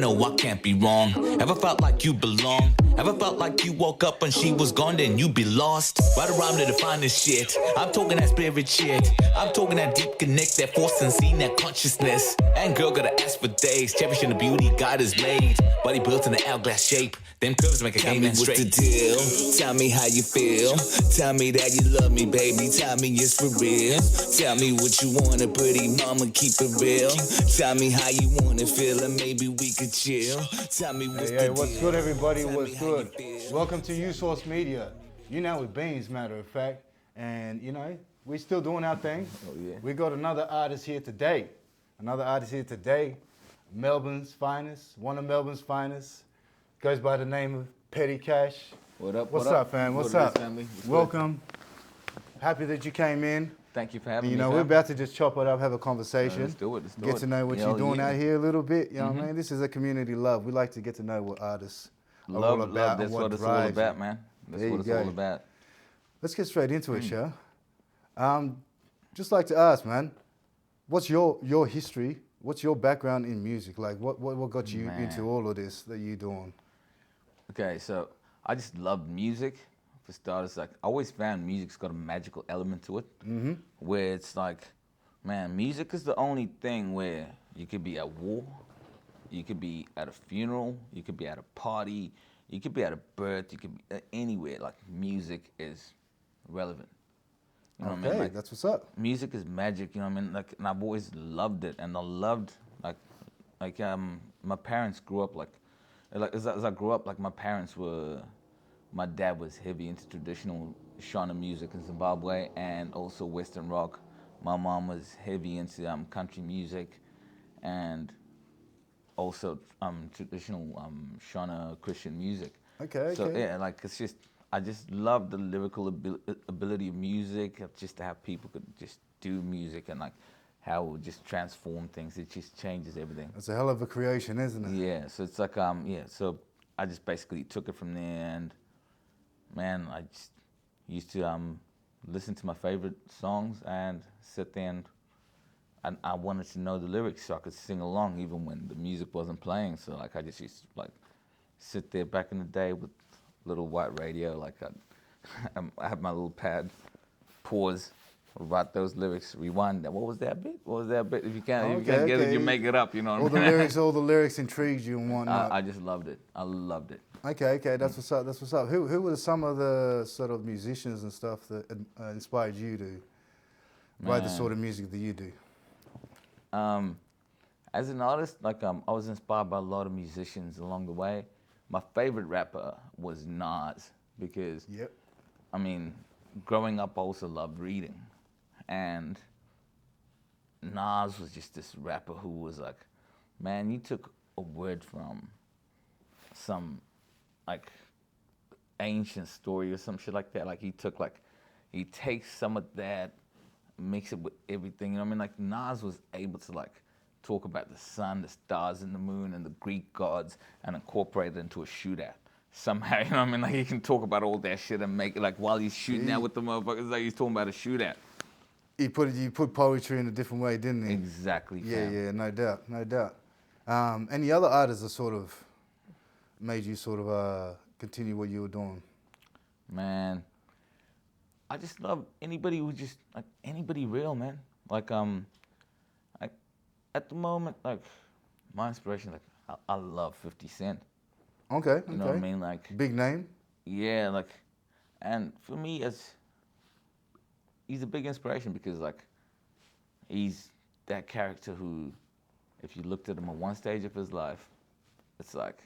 No, I can't be wrong. Ever felt like you belong? Ever felt like you woke up and she was gone, then you be lost? Write a rhyme to define this shit. I'm talking that spirit shit. I'm talking that deep connect, that force and scene, that consciousness. And girl gotta ask for days, cherishing the beauty God has made. Body built in an hourglass shape. Them curves make a game man straight. What's the deal? Tell me how you feel. Tell me that you love me, baby. Tell me it's for real. Tell me what you want, a pretty mama, keep it real. Tell me how you wanna feel, and maybe we could chill. Tell me what's the What's deal? good, everybody? Tell What's me how you good? feel. Welcome to USourceMedia. You know, with Beans, matter of fact. And, you know, we're still doing our thing. Oh, yeah. We got another artist here today. Melbourne's finest, one of Melbourne's finest. Goes by the name of PettiKash. What up? What's up, fam? What's up? Family? Welcome. Happy that you came in. Thank you for having me. You know, we're about to just chop it up, have a conversation. Let's do it. Get to know what you're doing out here a little bit. You know what I mean? This is a community love. We like to get to know what artists are all about. Love. That's and what it's all about, man. That's what it's all about. Let's get straight into it, Sha. Just like to ask, man, what's your history? What's your background in music? Like, what got you into all of this that you're doing? Okay, so I just loved music. For starters, like I always found music's got a magical element to it, where it's like, man, music is the only thing where you could be at war, you could be at a funeral, you could be at a party, you could be at a birth, you could be anywhere. Like music is relevant. You know what I mean? Like, that's what's up. Music is magic. You know what I mean? Like, and I've always loved it, and I loved like my parents grew up like as I grew up, like my parents were. My dad was heavy into traditional Shona music in Zimbabwe and also Western rock. My mom was heavy into country music and also traditional Shona Christian music. Okay. So yeah, like it's just, I just love the lyrical ability of music, just to have people could just do music and like how it would just transform things. It just changes everything. It's a hell of a creation, isn't it? Yeah, so it's like, so I just basically took it from there and man, I just used to listen to my favorite songs and sit there and I wanted to know the lyrics so I could sing along even when the music wasn't playing. So like I just used to like sit there back in the day with little white radio, like I had my little pad, pause, write those lyrics, rewind that. What was that bit? What was that bit? If you can't get it, you make it up. You know what I mean? All the lyrics intrigued you and whatnot. I just loved it. I loved it. Okay, that's what's up. That's what's up. Who were some of the sort of musicians and stuff that inspired you to write the sort of music that you do? As an artist, like I was inspired by a lot of musicians along the way. My favorite rapper was Nas because, I mean, growing up I also loved reading, and Nas was just this rapper who was like, man, you took a word from some like ancient story or some shit like that. Like he takes some of that, mix it with everything. You know what I mean? Like Nas was able to like talk about the sun, the stars, and the moon, and the Greek gods, and incorporate it into a shootout somehow. You know what I mean? Like he can talk about all that shit and make it like while he's shooting out with the motherfuckers, like he's talking about a shootout. You put poetry in a different way, didn't he? Exactly. Yeah, no doubt. Any other artists that sort of made you sort of continue what you were doing? Man, I just love anybody who just like anybody real, man. Like at the moment, like my inspiration, like I love 50 Cent. Okay. You know what I mean? Like big name. Yeah, like, and for me, he's a big inspiration because like he's that character who, if you looked at him at one stage of his life, it's like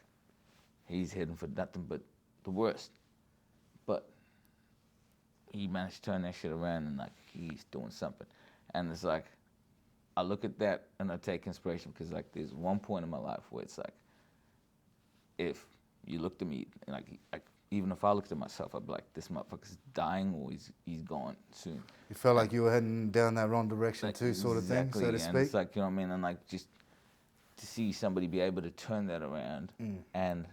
he's heading for nothing but the worst. But he managed to turn that shit around and like he's doing something. And it's like, I look at that and I take inspiration because like there's one point in my life where it's like, if you looked at me, like even if I looked at myself, I'd be like, this motherfucker's dying or he's gone soon. You felt like you were heading down that wrong direction like, too, sort of thing, so to speak? And it's like, you know what I mean? And like just to see somebody be able to turn that around and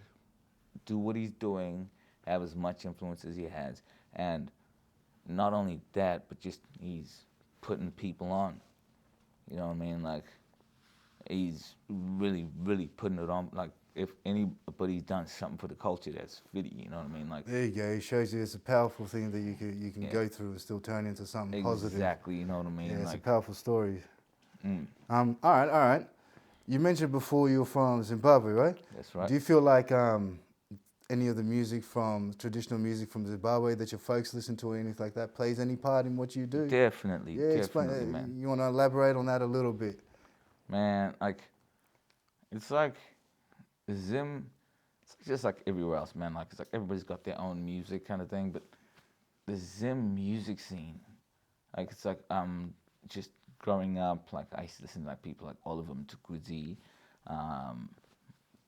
do what he's doing, have as much influence as he has. And not only that, but just he's putting people on. You know what I mean? Like, he's really, really putting it on. Like, if anybody's done something for the culture, that's Fitty. You know what I mean? Like, There you go. It shows you it's a powerful thing that you can Yeah. go through and still turn into something positive. exactly. You know what I mean? Yeah, it's a like, powerful story. mm, All right. You mentioned before you're from Zimbabwe, right? that's right. Do you feel like any of the traditional music from Zimbabwe that your folks listen to or anything like that plays any part in what you do? Definitely, Yeah, explain. definitely, man. You want to elaborate on that a little bit? Man, like, it's like Zim. It's just like everywhere else, man. Like, it's like everybody's got their own music kind of thing, but the Zim music scene, like, it's like just growing up, like, I used to listen to like people like Oliver Mtukudzi,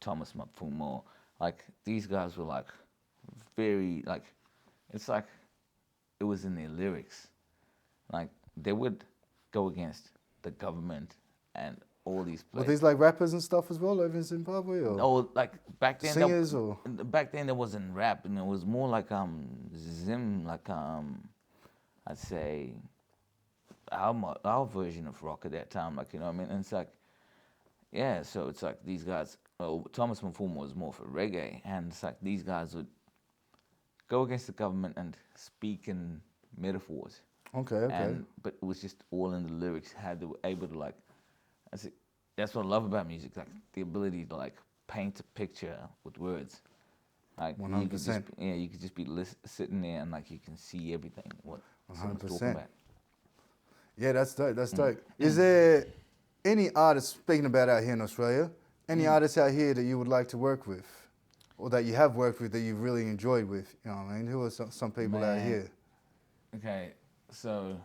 Thomas Mapfumo. Like, these guys were like very like, it's like it was in their lyrics. Like, they would go against the government and all these Were places. these like rappers and stuff as well over in Zimbabwe? Or? Oh, like back then, Singers or? back then there wasn't rap, and it was more like Zim, like I'd say our version of rock at that time, like, you know what I mean. And it's like, yeah, so it's like these guys. Oh, Thomas Mapfumo was more for reggae, and it's like these guys would go against the government and speak in metaphors. Okay. But it was just all in the lyrics. How they were able to like, that's what I love about music, like the ability to like paint a picture with words. Like 100%. You could just be sitting there and like you can see everything what someone's talking 100%. about. Yeah, that's dope. That's dope. Is there any artists, speaking about out here in Australia, any artists out here that you would like to work with, or that you have worked with that you've really enjoyed with? You know what I mean? Who are some people out Man. here? Okay, so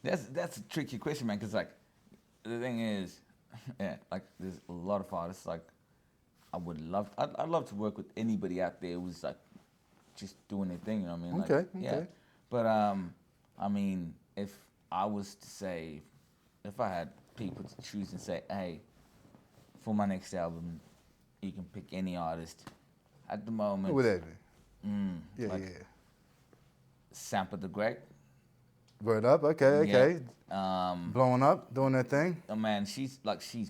that's a tricky question, man, because like the thing is, yeah, like there's a lot of artists like I'd love to work with anybody out there who's like just doing their thing, you know what I mean? Okay. Yeah. But I mean, if I was to say, if I had people to choose and say, hey, for my next album, you can pick any artist. At the moment, Who would that be? like Sampa the Great. Word up. Okay. Yeah. Blowing up, doing that thing. Oh man, she's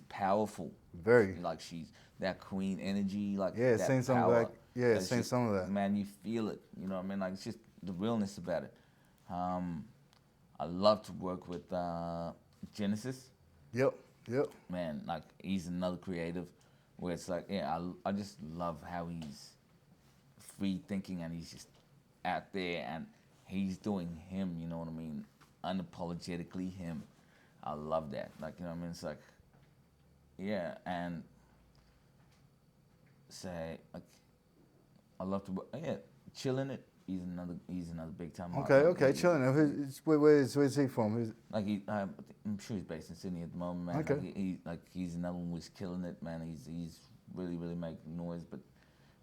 powerful. Very. Like she's that queen energy, like Yeah, that seen some of power. that. Yeah, That's seen just- some of that. Man, you feel it. You know what I mean? Like it's just the realness about it. I love to work with Genesis. Yep. Man, like he's another creative where it's like, yeah, I just love how he's free thinking and he's just out there and he's doing him, you know what I mean? Unapologetically him. I love that. Like, you know what I mean? It's like, yeah, and say, like, I love to, Chillin' It. He's another big time. Okay. Chilling. Where's he from? Like I'm sure he's based in Sydney at the moment, man. Okay. He's another one who's killing it, man. He's really making noise, but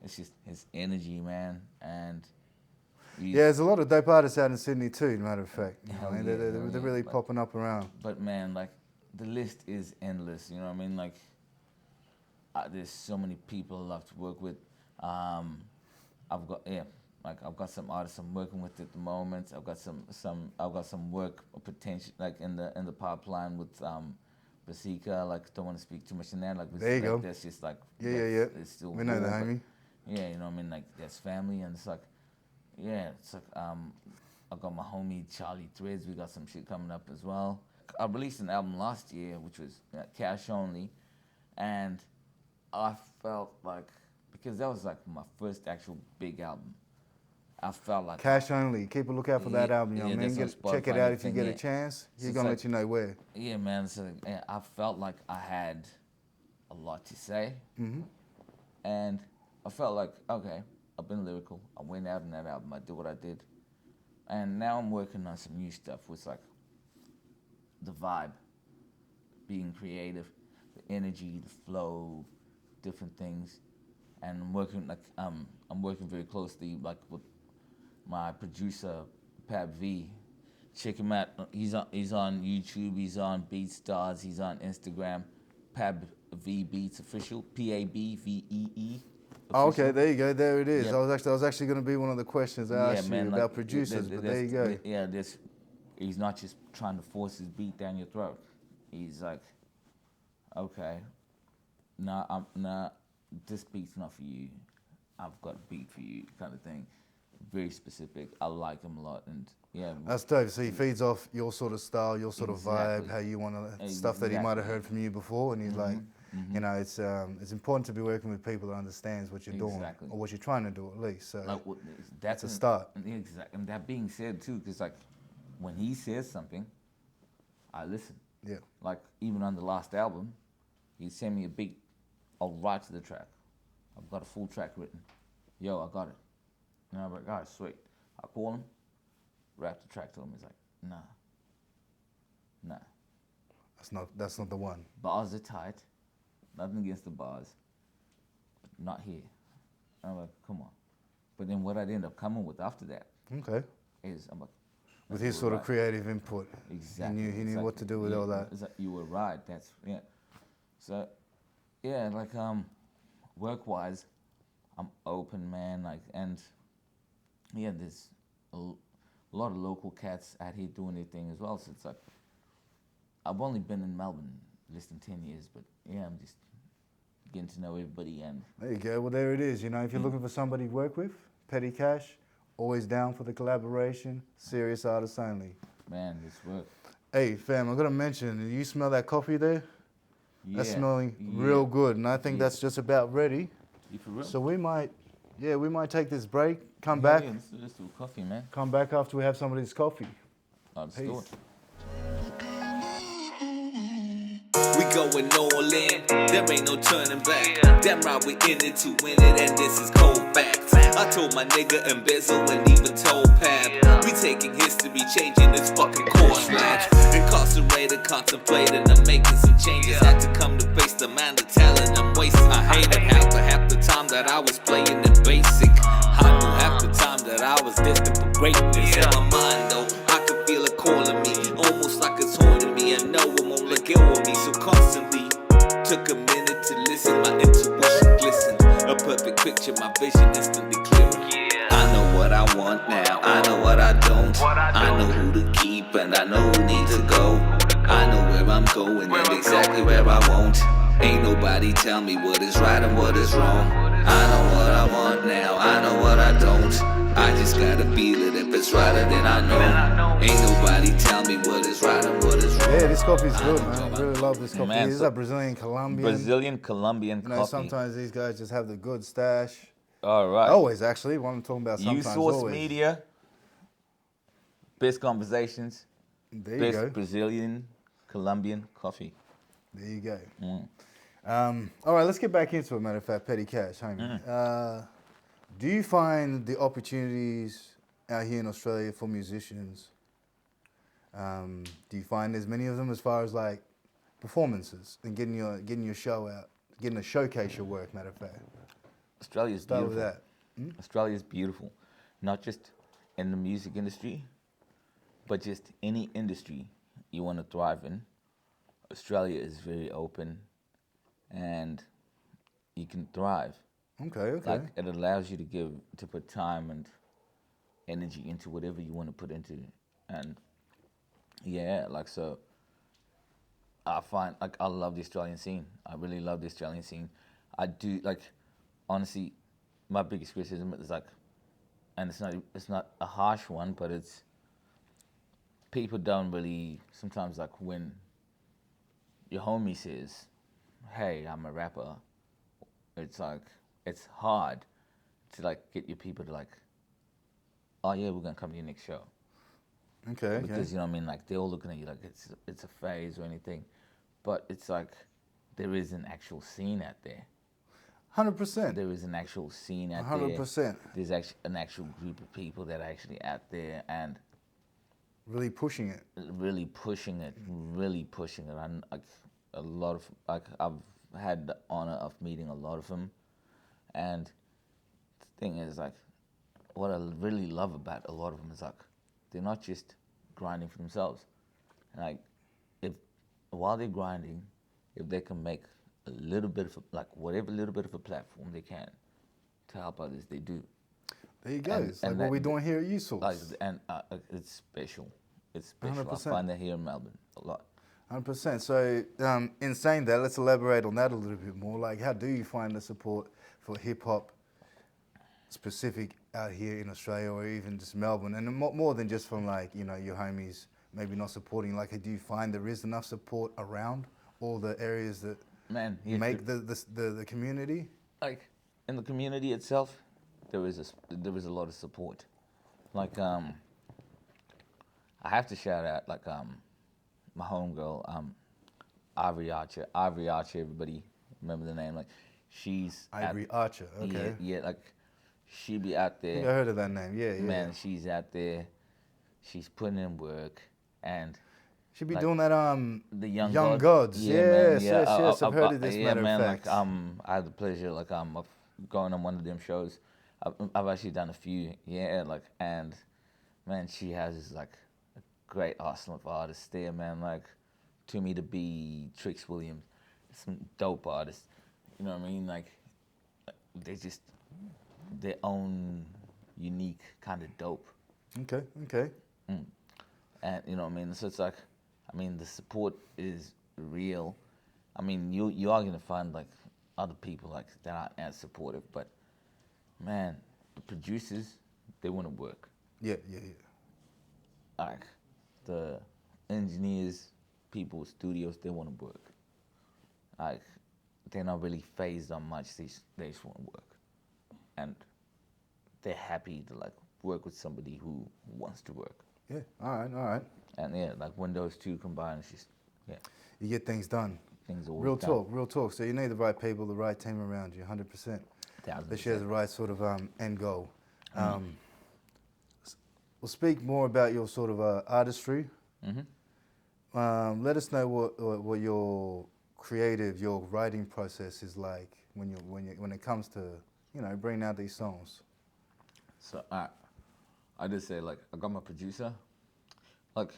it's just his energy, man. And Yeah, there's a lot of dope artists out in Sydney too. Matter of fact, Hell I mean, yeah, they're really popping up around. But man, like the list is endless. You know what I mean? Like there's so many people I love to work with. I've got some artists I'm working with at the moment. I've got some work potential like in the pipeline with Basika. Like don't want to speak too much in that. Like there you go. That's just like Yeah. It's still We know raw, that, but- homie. Yeah, you know what I mean. Like that's family, and it's like, yeah, it's like I got my homie Charlie Threads. We got some shit coming up as well. I released an album last year, which was cash only, and I felt like because that was like my first actual big album. I felt like Cash only. Keep a lookout for that Yeah, album, you know what I yeah, mean? that's on Check it Spotify out and if you everything, get a yeah. chance. He's it's gonna like- let you know where. Yeah, man. So I felt like I had a lot to say, and I felt like okay, I've been lyrical. I went out in that album. I did what I did, and now I'm working on some new stuff with like the vibe, being creative, the energy, the flow, different things, and I'm working very closely like with my producer Pat V. Check him out. He's on YouTube. He's on BeatStars. He's on Instagram. Pab V Beats Official. PABVEE. Oh, okay, there you go. There it is. Yep. I was actually going to be one of the questions I asked you like, about producers, but there you go. Yeah, he's not just trying to force his beat down your throat. He's like, okay, this beat's not for you. I've got a beat for you, kind of thing. Very specific. I like him a lot, and yeah. That's dope. So he feeds off your sort of style, your sort of Exactly. vibe, how you want to, stuff that he might have heard from you before, and he's like, you know, it's important to be working with people that understands what you're doing, or what you're trying to do at least. So like, that's a start. Exactly. And that being said too, because like when he says something, I listen. Yeah. Like even on the last album, he sent me a beat. I'll write to the track. I've got a full track written. Yo, I got it. And I'm like, all right, sweet. I call him, rap the track to him. He's like, nah. That's not the one. Bars are tight. Nothing against the bars. But not here. And I'm like, come on. But then what I'd end up coming with after that is, I'm like, with his sort of creative input. Exactly. He knew what to do with all that. It's like, you were right. That's, yeah. So, yeah, like, work-wise, I'm open, man. Like, and yeah, there's a lot of local cats out here doing their thing as well. So it's like, I've only been in Melbourne less than 10 years, but yeah, I'm just getting to know everybody. And there you go. Well, there it is. You know, if you're looking for somebody to work with, PettiKash, always down for the collaboration. Serious artists only. Man, this work. Hey, fam, I'm gonna mention. Do you smell that coffee there? Yeah. That's smelling real good, and I think that's just about ready. You for real? So we might take this break. Come back. Yeah, let's do coffee, man. Come back after we have some of this coffee. Let's do it. We going all in, there ain't no turning back. Damn right we in it to win it, and this is cold facts. I told my nigga Embezzle and even told Pap, we taking history, changing this fucking course, man. Incarcerated, contemplating, I'm making some changes. Had to come to face the man, the talent I'm wasting. I hated half the time that I was playing it basic. I knew half the time that I was destined for greatness. In my mind though, I could feel it calling me, almost like it's haunting me. I know it won't let go of me so constantly. Took a minute to listen, my intuition glistened. A perfect picture, my vision instantly clearer. I know what I want now, I know what I don't. I know who to keep and I know who needs to go. I know where I'm going and exactly where I won't. Ain't nobody tell me what is right and what is wrong. I know what I want now, I know what I don't. I just gotta feel it, if it's right then I know. Ain't nobody tell me what is right and what is wrong. Yeah, this coffee's good, man. I really love this coffee. Man, This is a Brazilian Colombian. Colombian You know, coffee. sometimes these guys just have the good stash. All right. Always, actually. What I'm talking about sometimes. USourceMedia. Best conversations. There you Best go. Brazilian Colombian coffee. There you go. All right, let's get back into it, matter of fact, PettiKash, homie. Do you find the opportunities out here in Australia for musicians, do you find there's many of them as far as like performances and getting your show out, getting to showcase your work, matter of fact? Australia's Start beautiful. with that. Australia's beautiful. Not just in the music industry, but just any industry you want to thrive in. Australia is very open and you can thrive. Okay. Like it allows you to put time and energy into whatever you want to put into it. And yeah, like so I find like I love the Australian scene. I really love the Australian scene. I do like honestly my biggest criticism is like, and it's not a harsh one, but it's people don't really sometimes like when your homie says, "Hey, I'm a rapper," it's like it's hard to like get your people to like, "Oh yeah, we're gonna come to your next show." Okay. Because you know what I mean, like they're all looking at you like it's a phase or anything, but it's like there is an actual scene out there. 100%. There is an actual scene out there. 100%. There's actually an actual group of people that are actually out there and Really pushing it. really pushing it. And like a lot of like I've had the honor of meeting a lot of them, and the thing is like what I really love about a lot of them is like they're not just grinding for themselves. Like if while they're grinding, if they can make a little bit of like whatever little bit of a platform they can to help others, they do. There you go. It's like what we're doing here at USource. Like, and it's special. It's special. 100%. I find that here in Melbourne a lot. 100%. So, in saying that, let's elaborate on that a little bit more. Like, how do you find the support for hip hop specific out here in Australia or even just Melbourne? And more than just from like, you know, your homies maybe not supporting. Like, do you find there is enough support around all the areas that make the community? Like in the community itself, there is a lot of support. Like I have to shout out like my homegirl, Ivory Archer. Ivory Archer, everybody remember the name? Like she's Ivory Archer. Okay. Yeah, like she be out there. I think I heard of that name. Yeah, yeah. Man, she's out there. She's putting in work and. Should be like, doing that. The Young Gods. Gods. Yeah, Yes, man, yeah. yes. I've heard of this. Yeah, Matter man. of fact. Like I had the pleasure of going on one of them shows. I've actually done a few. Yeah, like and man, she has like a great arsenal of artists there, man. Like To Me to Be, Trix Williams, some dope artists. You know what I mean? Like they're just their own unique kind of dope. Okay. Okay. And you know what I mean? So it's like, I mean, the support is real. I mean, you are gonna find like other people like that aren't as supportive, but man, the producers, they want to work. Yeah. Like the engineers, people, studios, they want to work. Like they're not really phased on much. They just want to work, and they're happy to like work with somebody who wants to work. Yeah. All right. And yeah, like when those two combine, it's just You get things done. things all Real done. talk. So you need the right people, the right team around you, 100%. That shares the right sort of end goal. We'll speak more about your sort of artistry. Let us know what your creative, your writing process is like when it comes to bringing out these songs. So I just say like I got my producer. Like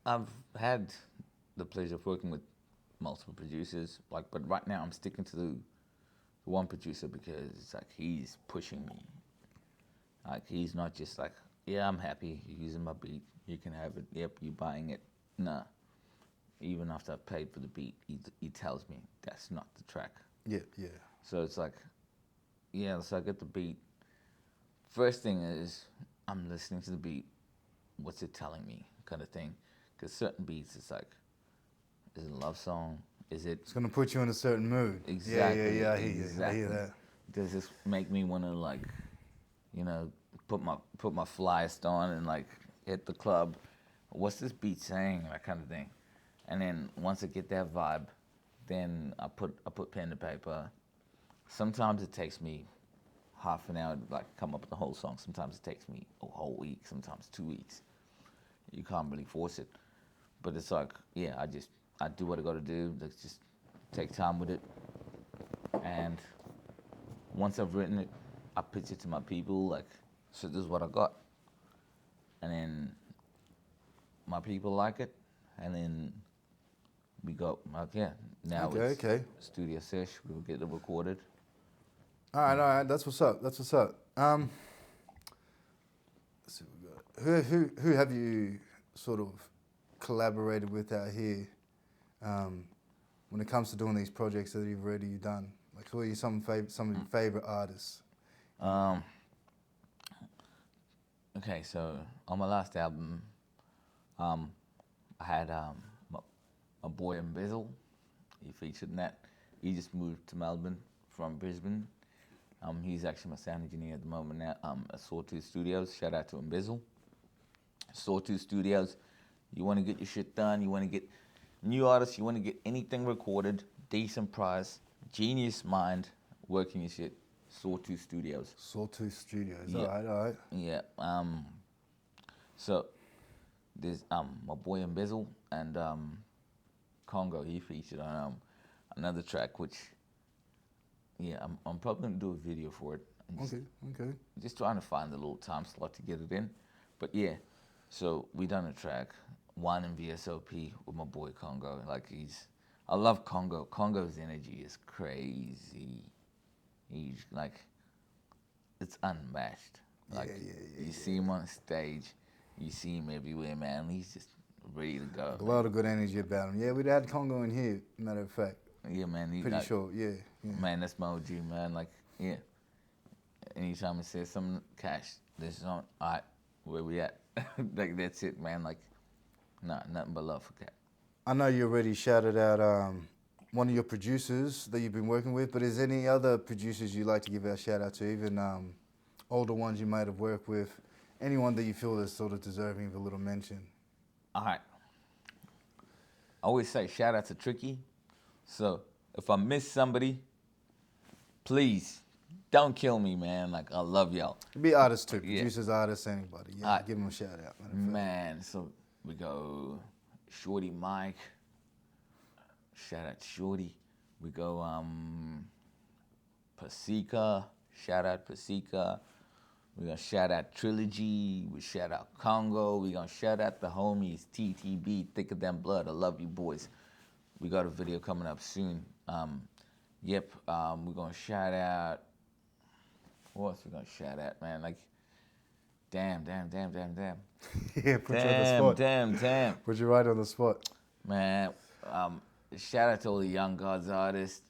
I've had the pleasure of working with multiple producers. Like, but right now I'm sticking to the one producer because it's like he's pushing me. Like he's not just like, yeah, I'm happy you're using my beat. You can have it. Yep, you buying it. Nah. Even after I've paid for the beat, he tells me that's not the track. Yeah. So it's like, yeah, so I get the beat. First thing is I'm listening to the beat. What's it telling me kind of thing? Because certain beats, it's like, is it a love song? Is it... It's going to put you in a certain mood. Exactly. Yeah, I hear you. I hear that. Does this make me want to like, put my flyest on and like hit the club? What's this beat saying? That kind of thing. And then once I get that vibe, then I put pen to paper. Sometimes it takes me half an hour to like come up with the whole song. Sometimes it takes me a whole week. Sometimes 2 weeks. You can't really force it. But it's like, yeah, I do what I got to do. Let's just take time with it. And once I've written it, I pitch it to my people. Like, so this is what I got. And then my people like it. And then we go, like, yeah, now it's studio sesh. We'll get it recorded. All right. That's what's up. Let's see what we got. Who have you sort of collaborated with out here when it comes to doing these projects that you've already done? Like, who are some of your favorite artists? Okay, so on my last album, I had my boy Embezzle. He featured in that. He just moved to Melbourne from Brisbane. He's actually my sound engineer at the moment now at Sawtooth Studios. Shout out to Embezzle. Sawtooth Studios. You want to get your shit done. You want to get new artists. You want to get anything recorded. Decent price. Genius mind. Working your shit. Sawtooth Studios. Sawtooth Studios. Yeah. All right. Yeah. So there's my boy Embezzle and Congo. He featured on another track, which I'm probably gonna do a video for it. Okay. Just trying to find the little time slot to get it in, but yeah. So we done a track, one in VSOP with my boy Congo. Like I love Congo. Congo's energy is crazy. He's like, it's unmatched. Like you see him on stage, you see him everywhere, man. He's just ready to go. A lot of good energy about him. Yeah, we'd had Congo in here, matter of fact. Yeah, man. Pretty sure, yeah. Man, that's my OG, man. Like, yeah. Anytime it says something, Cash, this is on, all right, where we at? Like, that's it, man. Like, nah, nothing but love for Cat. I know you already shouted out one of your producers that you've been working with, but is there any other producers you'd like to give a shout out to, even older ones you might have worked with? Anyone that you feel is sort of deserving of a little mention? All right. I always say shout out to Tricky. So if I miss somebody, please don't kill me, man. Like, I love y'all. Be artists too, Yeah. producers, artists, anybody. Yeah, give them a shout out. Man, so we go Shorty Mike. Shout out Shorty. We go Pasika. Shout out Pasika. We're gonna shout out Trilogy. We shout out Congo. We're gonna shout out the homies TTB, Thicker Than Blood. I love you boys. We got a video coming up soon. We're gonna shout out. What else we gonna shout out, man? Like, damn. Yeah, put you on the spot. Damn. Put you right on the spot. Man, shout out to all the Young Gods artists.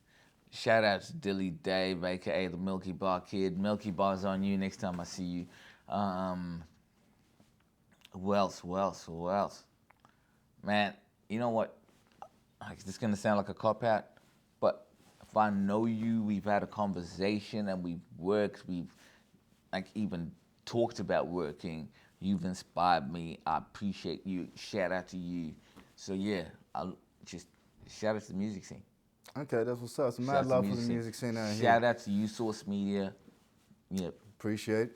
Shout out to Dilly Dave, aka the Milky Bar Kid. Milky Bar's on you next time I see you. Who else? Man, you know what? Like, this is gonna sound like a cop out, but if I know you, we've had a conversation and we've worked, we've like even talked about working. You've inspired me. I appreciate you. Shout out to you. So yeah, I'll just shout out to the music scene. Okay, that's what's up. Some mad love for the music scene out here. Shout out to USourceMedia. Yep. Appreciate it.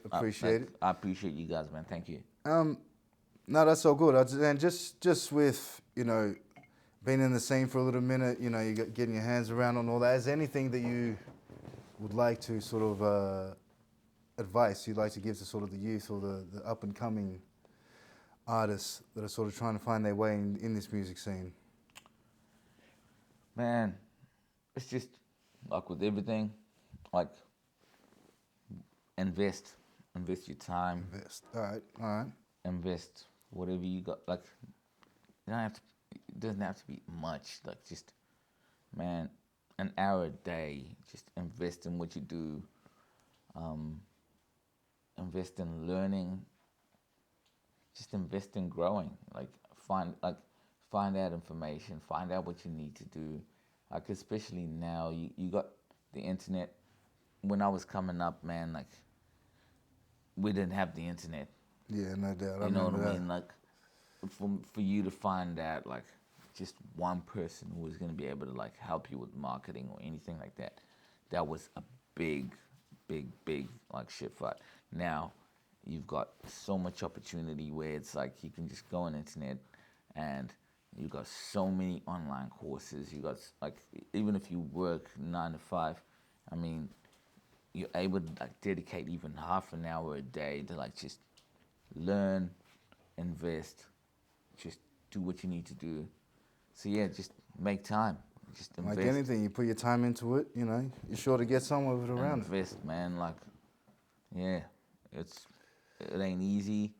I appreciate you guys, man. Thank you. No, that's so good. And just with, being in the scene for a little minute, you getting your hands around on all that, is there anything that you would like to sort of advice you'd like to give to sort of the youth or the up-and-coming artists that are sort of trying to find their way in this music scene? Man, it's just like with everything, like invest your time. All right. Invest whatever you got. Like, it doesn't have to be much. Like, just, man, an hour a day. Just invest in what you do. Invest in learning. Just invest in growing. Like, find out information. Find out what you need to do. Like, especially now, you got the internet. When I was coming up, man, like, we didn't have the internet. Yeah, no doubt. You know what I mean? Like, for you to find out, like, just one person who was going to be able to, like, help you with marketing or anything like that, that was a big, like, shit fight. Now, you've got so much opportunity where it's like you can just go on the internet and you've got so many online courses. You got, like, even if you work 9 to 5, I mean, you're able to, like, dedicate even half an hour a day to, like, just learn, invest, just do what you need to do. So yeah, just make time. Just invest. Like anything, you put your time into it, you're sure to get somewhere with it around. Invest, man. Like, yeah, it ain't easy,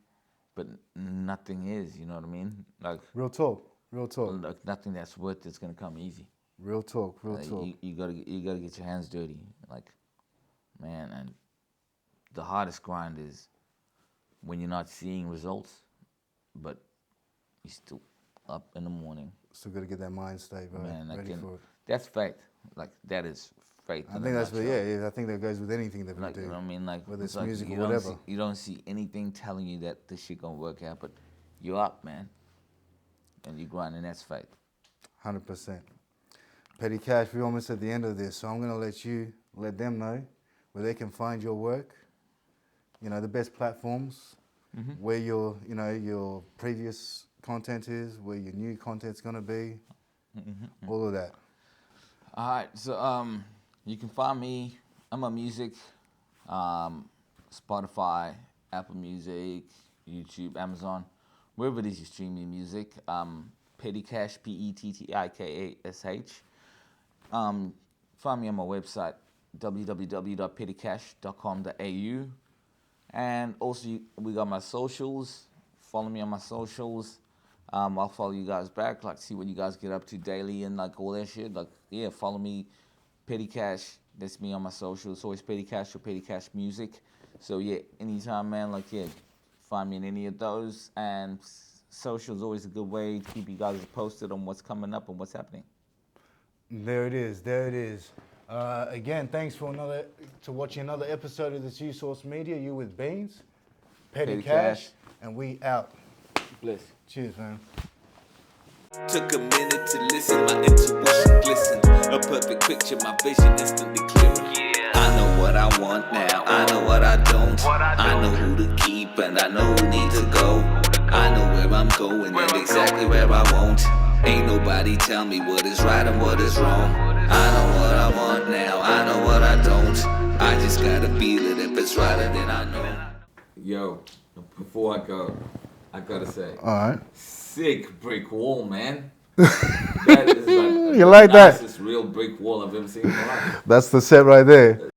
but nothing is. You know what I mean? Like, real talk. Like, nothing that's worth it's gonna come easy. Real talk. You gotta get your hands dirty. Like, man, and the hardest grind is when you're not seeing results, but you're still up in the morning. Still got to get that mind state right, man, ready for it. That's faith. Like, that is faith. I think that's what, I think that goes with anything that we like, do. You know what I mean? Like, whether it's like music or whatever. You don't see anything telling you that this shit gonna work out, but you're up, man, and you grind, and that's faith. 100%. PettiKash, we're almost at the end of this, so I'm gonna let them know where they can find your work. The best platforms, where your previous content is, where your new content's gonna be, all of that. All right, so you can find me. I'm on music, Spotify, Apple Music, YouTube, Amazon, wherever it is you stream your music. PettiKash, PettiKash. Find me on my website, www.pettikash.com.au. And also, we got my socials. Follow me on my socials. I'll follow you guys back, like see what you guys get up to daily and like all that shit. Like, yeah, follow me, PettiKash. That's me on my socials. It's always PettiKash or PettiKash Music. So yeah, anytime, man. Like, yeah, find me in any of those. And social is always a good way to keep you guys posted on what's coming up and what's happening. There it is. There it is. Again, thanks for watching another episode of this USource Media. You with Beans, PettiKash, and we out. Bless. Cheers, man. Took a minute to listen, my intuition glisten. A perfect picture, my vision instantly clearer. I know what I want now, I know what I don't. I know who to keep and I know who needs to go. I know where I'm going and exactly where I won't. Ain't nobody tell me what is right and what is wrong. I know what I want now, I know what I don't. I just gotta feel it, if it's right then I know. Yo, before I go, I gotta say, All right. sick brick wall, man. That is like You like that? nicest real brick wall I've ever seen in my life. That's the set right there.